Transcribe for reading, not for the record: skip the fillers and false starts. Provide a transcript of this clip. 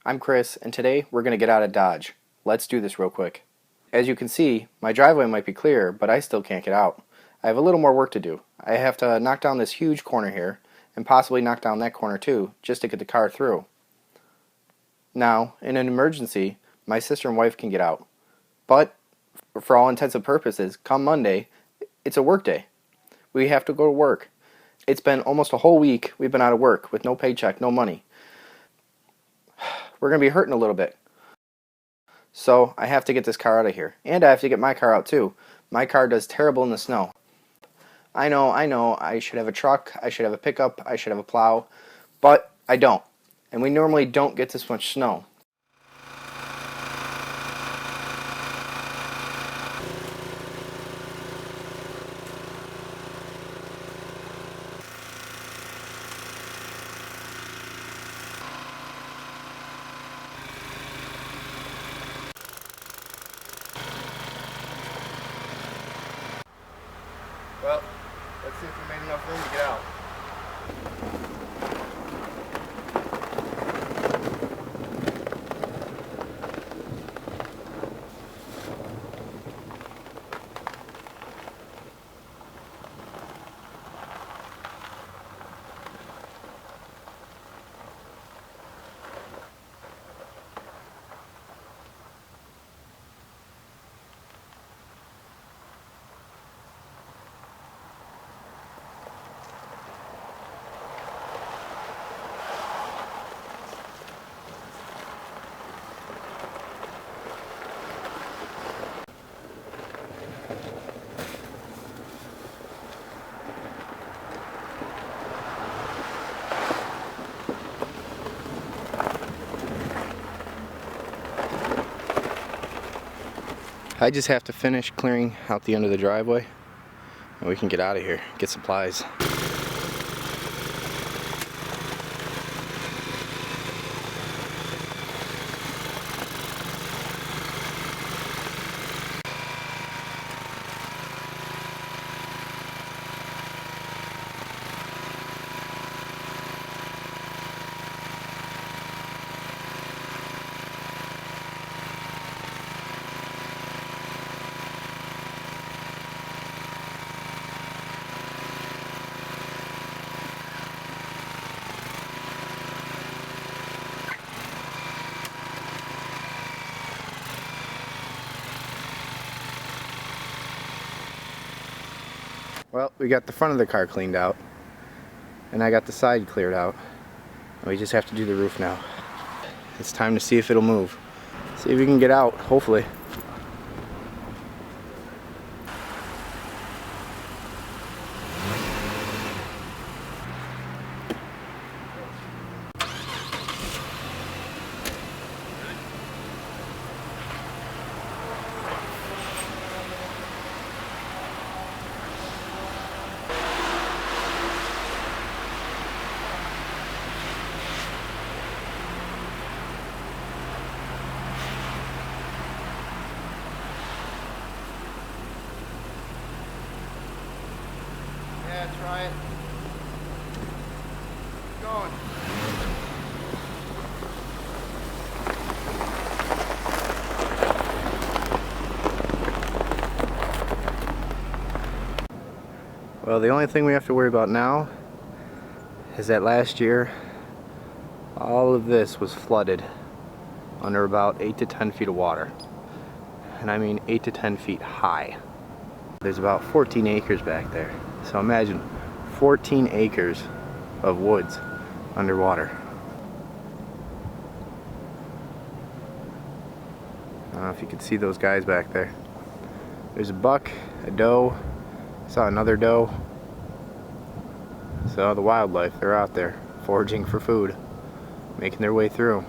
I'm Chris, and today we're going to get out of Dodge. Let's do this real quick. As you can see, my driveway might be clear, but I still can't get out. I have a little more work to do. I have to knock down this huge corner here, and possibly knock down that corner too, just to get the car through. Now, in an emergency, my sister and wife can get out. But, for all intents and purposes, come Monday, it's a work day. We have to go to work. It's been almost a whole week we've been out of work with no paycheck, no money. We're going to be hurting a little bit. So I have to get this car out of here. And I have to get my car out too. My car does terrible in the snow. I know, I should have a truck, I should have a pickup, I should have a plow, but I don't. And we normally don't get this much snow. Well, let's see if we made enough room to get out. I just have to finish clearing out the end of the driveway and we can get out of here, get supplies. Well, we got the front of the car cleaned out, and I got the side cleared out, and we just have to do the roof now. It's time to see if it'll move. See if we can get out, hopefully. Yeah, try it. Keep going. Well, the only thing we have to worry about now is that last year all of this was flooded under about 8 to 10 feet of water. And I mean 8 to 10 feet high. There's about 14 acres back there. So imagine 14 acres of woods underwater. I don't know if you can see those guys back there. There's a buck, a doe, I saw another doe. So the wildlife, they're out there foraging for food, making their way through.